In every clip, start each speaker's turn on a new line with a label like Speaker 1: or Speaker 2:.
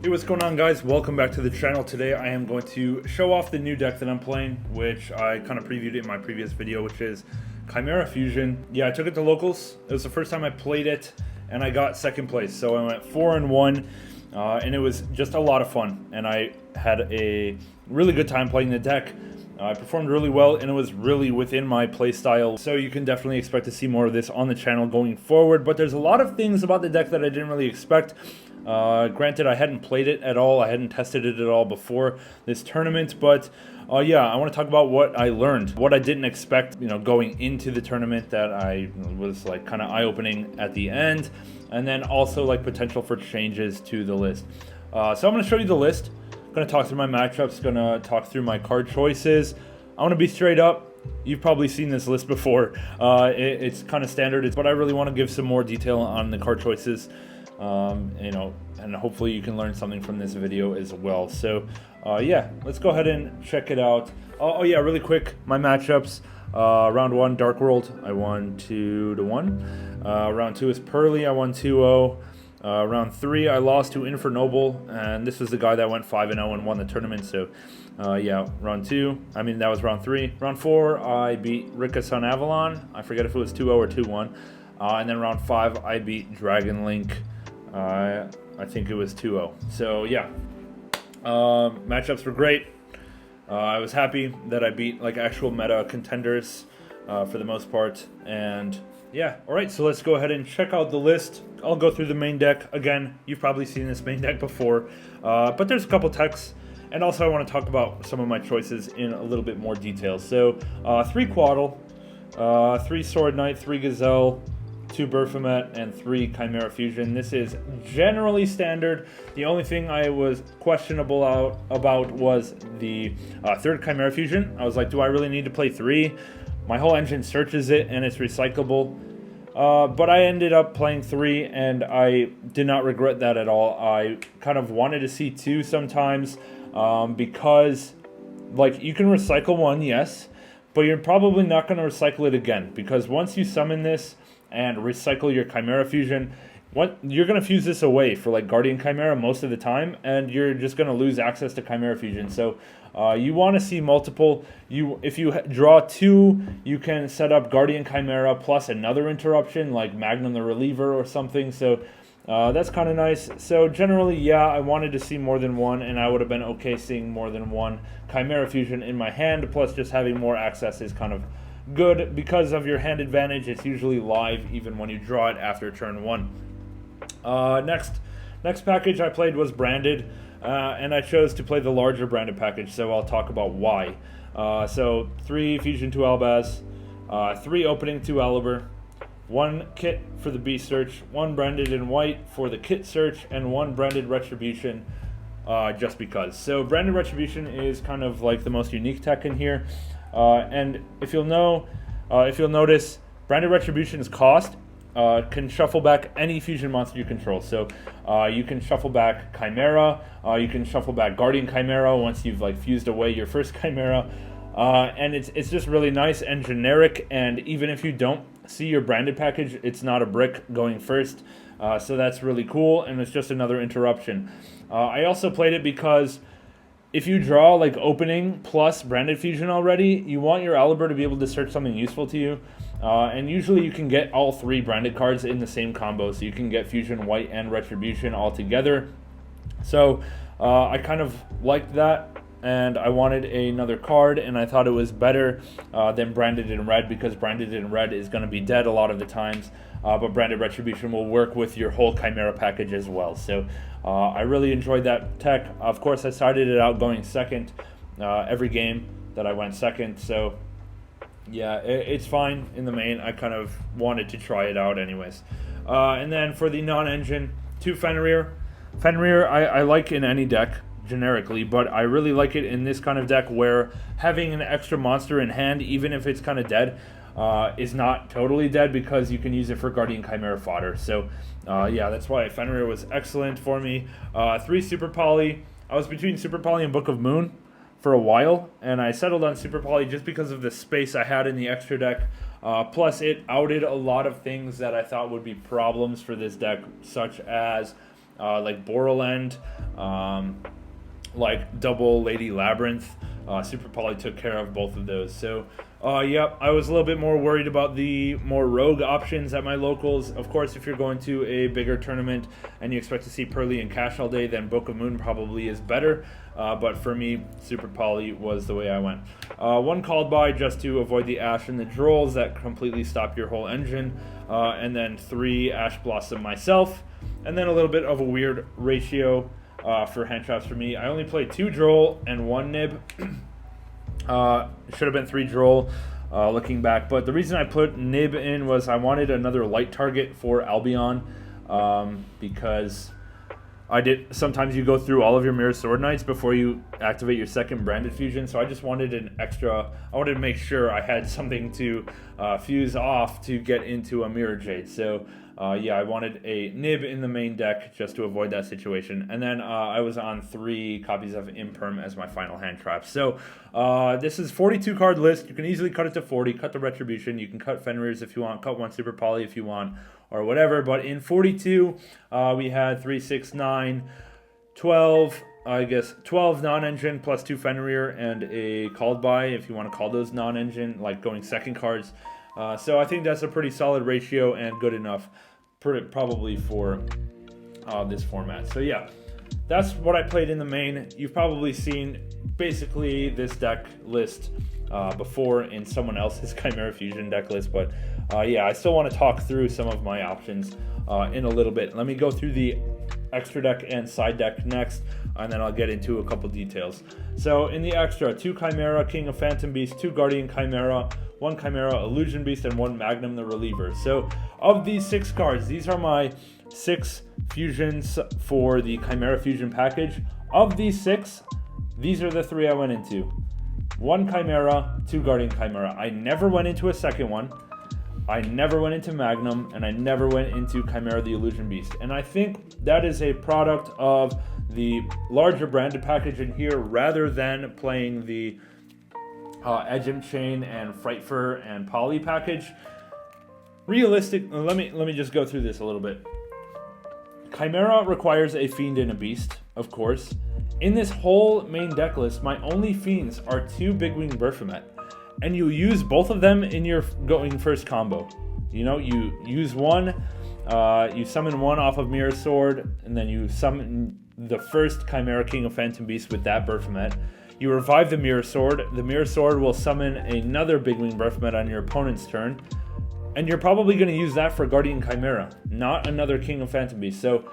Speaker 1: Hey, what's going on, guys? Welcome back to the channel. Today I am going to show off the new deck that I'm playing, which I kind of previewed in my previous video, which is Chimera Fusion. Yeah, I took it to locals. It was the first time I played it, and I got second place. So I went 4-1, and it was just a lot of fun. And I had a really good time playing the deck. I performed really well, and it was really within my play style. So you can definitely expect to see more of this on the channel going forward. But there's a lot of things about the deck that I didn't really expect. Granted, I hadn't played it at all. I hadn't tested it at all before this tournament, but yeah, I want to talk about what I learned, what I didn't expect, going into the tournament that I was like kind of eye-opening at the end, and then also like potential for changes to the list. So I'm going to show you the list. I'm going to talk through my matchups, going to talk through my card choices. I want to be straight up. You've probably seen this list before. It's kind of standard, but I really want to give some more detail on the card choices. And hopefully you can learn something from this video as well. So yeah, let's go ahead and check it out. Oh yeah, really quick, my matchups. Round 1, Dark World, I won 2-1. Round 2 is Pearly, I won 2-0. Round 3, I lost to Infernoble, and this was the guy that went 5-0 and won the tournament. So yeah, round 2, that was round 3. Round 4, I beat Rickus on Avalon. I forget if it was 2-0 or 2-1. And then round 5, I beat Dragon Link. I think it was 2-0. So yeah, matchups were great. I was happy that I beat like actual meta contenders for the most part. And yeah, all right, so let's go ahead and check out the list. I'll go through the main deck. Again, you've probably seen this main deck before, but there's a couple techs. And also I want to talk about some of my choices in a little bit more detail. So 3 Quaddle, 3 Sword Knight, 3 Gazelle, 2 Berfomet, and 3 Chimera Fusion. This is generally standard. The only thing I was questionable about was the 3rd Chimera Fusion. I was like, do I really need to play 3? My whole engine searches it, and it's recyclable. But I ended up playing 3, and I did not regret that at all. I kind of wanted to see 2 sometimes, because like you can recycle 1, yes, but you're probably not going to recycle it again, because once you summon this and recycle your Chimera Fusion, you're going to fuse this away for like Guardian Chimera most of the time, and you're just going to lose access to Chimera Fusion. So you want to see multiple. If you draw 2, you can set up Guardian Chimera plus another interruption like Magnum the Reliever or something. So that's kind of nice. So generally, yeah, I wanted to see more than 1, and I would have been okay seeing more than 1 Chimera Fusion in my hand, plus just having more access is kind of good because of your hand advantage. It's usually live even when you draw it after turn 1. Next package I played was branded, and I chose to play the larger branded package, so I'll talk about why. So 3 Fusion 2 Albaz, 3 Opening 2 Aliber, 1 kit for the Beast Search, 1 branded in white for the Kit Search, and 1 branded Retribution, just because. So branded Retribution is kind of like the most unique tech in here. And if you'll notice, branded Retribution's cost can shuffle back any fusion monster you control. So you can shuffle back Chimera, you can shuffle back Guardian Chimera once you've like fused away your first Chimera, and it's just really nice and generic. And even if you don't see your branded package, it's not a brick going first. So that's really cool, and it's just another interruption. I also played it because if you draw like Opening plus branded Fusion already, you want your Aliber to be able to search something useful to you. And usually you can get all 3 branded cards in the same combo. So you can get Fusion, White, and Retribution all together. So I kind of liked that, and I wanted another card, and I thought it was better than branded in red, because branded in red is going to be dead a lot of the times. But branded Retribution will work with your whole Chimera package as well. So I really enjoyed that tech. Of course, I started it out going second every game that I went second. So yeah, it's fine in the main. I kind of wanted to try it out anyways. And then for the non-engine, 2 Fenrir. Fenrir I like in any deck generically, but I really like it in this kind of deck where having an extra monster in hand, even if it's kind of dead, is not totally dead, because you can use it for Guardian Chimera fodder. So yeah, that's why Fenrir was excellent for me. 3 Super Poly. I was between Super Poly and Book of Moon for a while, and I settled on Super Poly just because of the space I had in the extra deck. Plus, it outed a lot of things that I thought would be problems for this deck, such as like Borderland, like Double Lady Labyrinth. Super Poly took care of both of those. So, yep, I was a little bit more worried about the more rogue options at my locals. Of course, if you're going to a bigger tournament and you expect to see Pearly and Cash all day, then Book of Moon probably is better. But for me, Super Poly was the way I went. One called by just to avoid the Ash and the Drolls that completely stop your whole engine. And then 3 Ash Blossom myself. And then a little bit of a weird ratio for hand traps for me. I only played 2 Droll and 1 Nib. Should have been 3 Droll looking back. But the reason I put Nib in was I wanted another light target for Albion because sometimes you go through all of your Mirror Sword Knights before you activate your second Branded Fusion, so I just wanted an extra, I wanted to make sure I had something to fuse off to get into a Mirror Jade. So yeah, I wanted a Nib in the main deck just to avoid that situation. And then I was on 3 copies of Imperm as my final hand trap. So this is 42 card list. You can easily cut it to 40, cut the Retribution. You can cut Fenrir's if you want, cut 1 Super Poly if you want, or whatever. But in 42, we had 3, 6, 9, 12, I guess 12 non-engine plus 2 Fenrir and a called by if you want to call those non-engine, like going second cards. So I think that's a pretty solid ratio and good enough probably for this format. So yeah, that's what I played in the main. You've probably seen basically this deck list before in someone else's Chimera Fusion deck list, but yeah, I still want to talk through some of my options in a little bit. Let me go through the extra deck and side deck next, and then I'll get into a couple details. So in the extra, 2 Chimera, King of Phantom Beast, 2 Guardian Chimera, 1 Chimera Illusion Beast, and 1 Magnum the Reliever. So of these 6 cards, these are my 6 fusions for the Chimera Fusion package. Of these 6, these are the 3 I went into. 1 Chimera, 2 Guardian Chimera. I never went into a second one. I never went into Magnum, and I never went into Chimera the Illusion Beast. And I think that is a product of the larger branded package in here rather than playing the Edgem Chain and Frightfur and Poly package. Realistic, let me just go through this a little bit. Chimera requires a Fiend and a Beast, of course. In this whole main deck list, my only Fiends are 2 Big Wing Baphomet. And you use both of them in your going first combo. You know, you use one, you summon one off of Mirror Sword, and then you summon the first Chimera King of Phantom Beast with that Baphomet. You revive the Mirror Sword. The Mirror Sword will summon another Big Wing Baphomet on your opponent's turn. And you're probably going to use that for Guardian Chimera, not another King of Phantom Beast. So,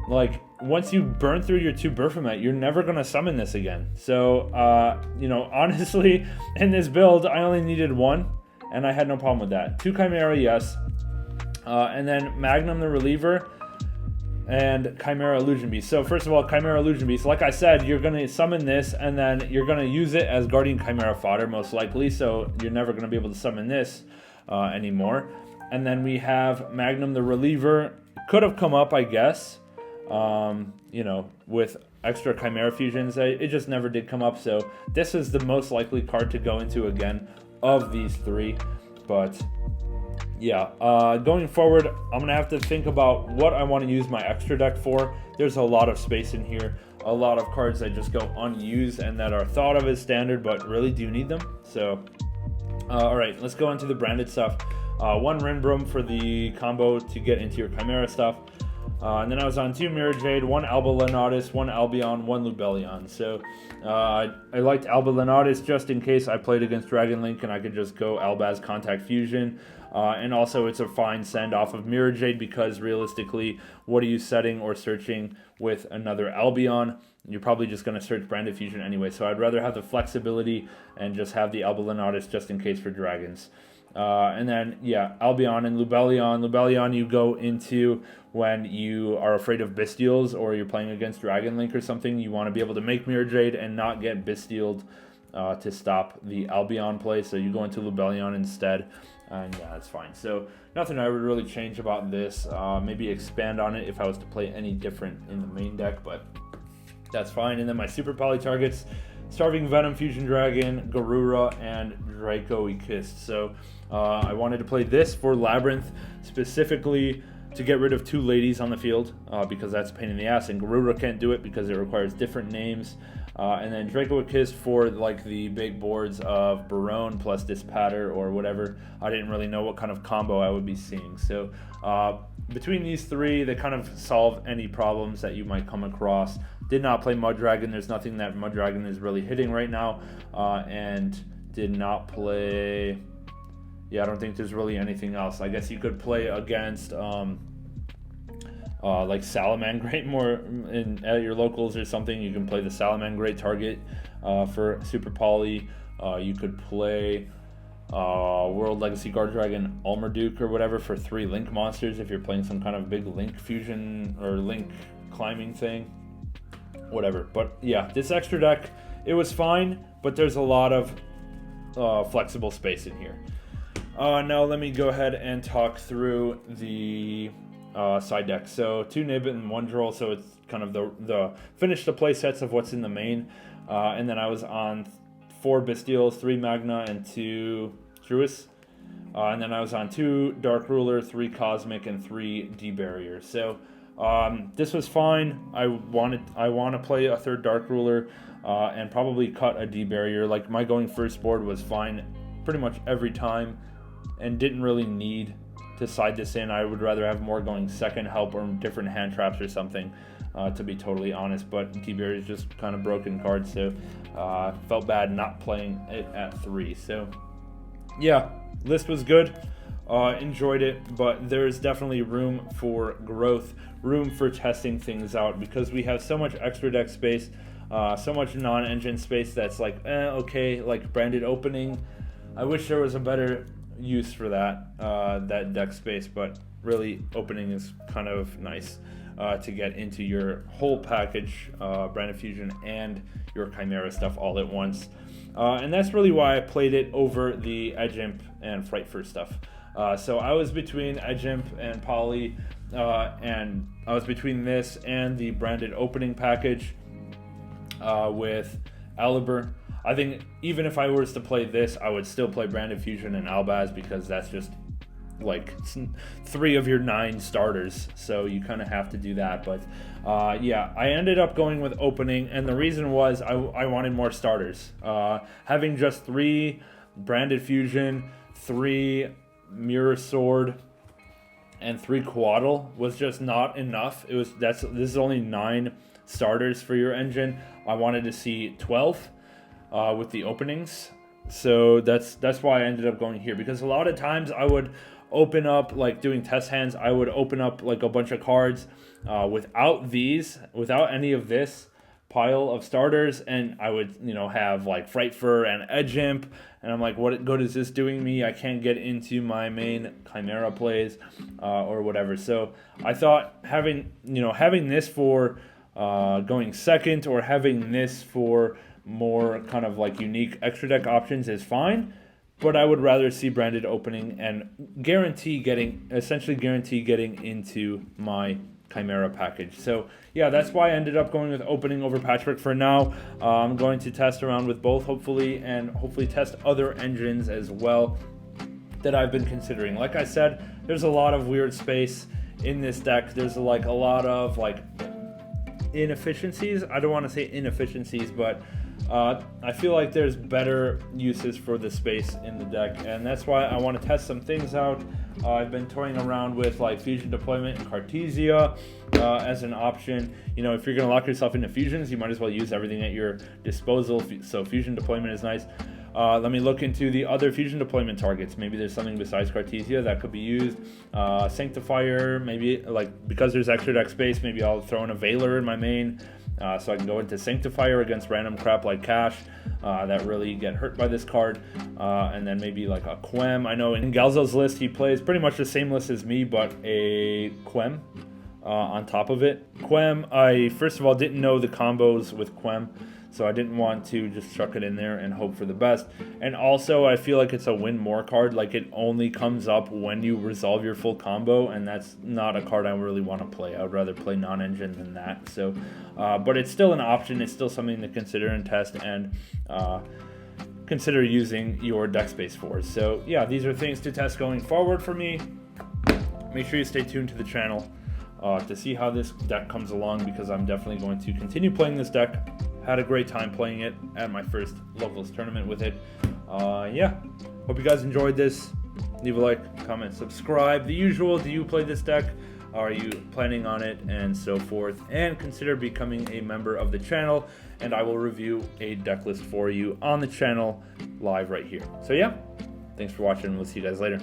Speaker 1: like, once you burn through your 2 Baphomet, you're never going to summon this again. So, you know, honestly, in this build, I only needed 1, and I had no problem with that. 2 Chimera, yes. And then Magnum the Reliever and Chimera Illusion Beast. So, first of all, Chimera Illusion Beast, like I said, you're going to summon this, and then you're going to use it as Guardian Chimera fodder, most likely. So, you're never going to be able to summon this anymore. And then we have Magnum the Reliever. Could have come up, I guess. You know, with extra Chimera Fusions, it just never did come up, so this is the most likely card to go into again of these 3, but yeah, going forward, I'm gonna have to think about what I want to use my extra deck for. There's a lot of space in here, a lot of cards that just go unused and that are thought of as standard, but really do need them, so alright, let's go into the branded stuff. 1 Rinbroom for the combo to get into your Chimera stuff. And then I was on 2 Mirror Jade, 1 Alba Lenatus, 1 Albion, 1 Lubellion. So I liked Alba Lenatus just in case I played against Dragon Link and I could just go Albaz Contact Fusion. And also it's a fine send off of Mirror Jade because realistically, what are you setting or searching with another Albion? You're probably just going to search Branded Fusion anyway. So I'd rather have the flexibility and just have the Alba Lenatus just in case for Dragons. And then, yeah, Albion and Lubellion. Lubellion you go into when you are afraid of Bestials or you're playing against Dragon Link or something. You want to be able to make Mirror Jade and not get Bestialed to stop the Albion play. So you go into Lubellion instead. And yeah, that's fine. So nothing I would really change about this. Maybe expand on it if I was to play any different in the main deck, but that's fine. And then my Super Poly targets, Starving Venom, Fusion Dragon, Garura, and Draco Equist. So I wanted to play this for Labyrinth specifically to get rid of 2 ladies on the field because that's a pain in the ass, and Garuda can't do it because it requires different names. And then Draco Kiss for like the big boards of Barone plus Dispatter or whatever. I didn't really know what kind of combo I would be seeing. So between these 3, they kind of solve any problems that you might come across. Did not play Mud Dragon. There's nothing that Mud Dragon is really hitting right now. And did not play... Yeah, I don't think there's really anything else. I guess you could play against like Salamangrate more at your locals or something. You can play the Salamangrate target for Super Poly. You could play World Legacy Guard Dragon Almarduke or whatever for 3 Link monsters if you're playing some kind of big Link fusion or Link climbing thing. Whatever. But yeah, this extra deck, it was fine, but there's a lot of flexible space in here. Now let me go ahead and talk through the side deck. So 2 Nib and 1 Droll, so it's kind of the finish the play sets of what's in the main. And then I was on 4 Bestials, 3 Magna, and 2 Druis. And then I was on 2 Dark Ruler, 3 Cosmic, and 3 D-Barrier. So this was fine. I want to play a 3rd Dark Ruler and probably cut a D-Barrier. Like my going first board was fine pretty much every time, and didn't really need to side this in. I would rather have more going second help or different hand traps or something, to be totally honest. But D-Barrier is just kind of broken card, so felt bad not playing it at 3. So yeah, list was good. Enjoyed it, but there's definitely room for growth, room for testing things out, because we have so much extra deck space, so much non-engine space that's like, okay, like branded opening. I wish there was a better use for that deck space, but really opening is kind of nice to get into your whole package, Branded Fusion and your Chimera stuff all at once. And that's really why I played it over the Edge Imp and Frightfur stuff. So I was between Edge Imp and Poly, and I was between this and the branded opening package with Alibur. I think even if I was to play this, I would still play Branded Fusion and Albaz, because that's just like 3 of your 9 starters, so you kind of have to do that. But yeah, I ended up going with opening, and the reason was I wanted more starters. Having just 3 Branded Fusion, 3 Mirror Sword, and 3 Quaddle was just not enough. This is only 9 starters for your engine. I wanted to see 12 with the openings, so that's why I ended up going here, because a lot of times I would open up, like doing test hands, I would open up like a bunch of cards without any of this pile of starters, and I would have like Frightfur and Edge Imp, and I'm like, what good is this doing me? I can't get into my main Chimera plays or whatever. So I thought having this for going second, or having this for more kind of like unique extra deck options is fine, but I would rather see branded opening and essentially guarantee getting into my Chimera package. So yeah, that's why I ended up going with opening over Patchwork for now. I'm going to test around with both, hopefully, and hopefully test other engines as well that I've been considering. Like I said, there's a lot of weird space in this deck. There's like a lot of like inefficiencies. I don't want to say inefficiencies, but I feel like there's better uses for the space in the deck, and that's why I want to test some things out. I've been toying around with like Fusion Deployment and Cartesia as an option. If you're going to lock yourself into fusions, you might as well use everything at your disposal, so Fusion Deployment is nice. Let me look into the other Fusion Deployment targets. Maybe there's something besides Cartesia that could be used. Sanctifier, maybe, like, because there's extra deck space, maybe I'll throw in a Veiler in my main, so I can go into Sanctifier against random crap like Cash that really get hurt by this card. And then maybe like a Quem. I know in Galzo's list he plays pretty much the same list as me, but a Quem on top of it. Quem, I first of all didn't know the combos with Quem, so I didn't want to just chuck it in there and hope for the best. And also, I feel like it's a win more card. Like, it only comes up when you resolve your full combo, and that's not a card I really want to play. I would rather play non-engine than that. So, but it's still an option. It's still something to consider and test and consider using your deck space for. So, yeah, these are things to test going forward for me. make sure you stay tuned to the channel to see how this deck comes along, because I'm definitely going to continue playing this deck. Had a great time playing it at my first locals tournament with it. Yeah, hope you guys enjoyed this. Leave a like, comment, subscribe, the usual. Do you play this deck? Are you planning on it, and so forth? And consider becoming a member of the channel, and I will review a deck list for you on the channel live right here. So yeah, thanks for watching. We'll see you guys later.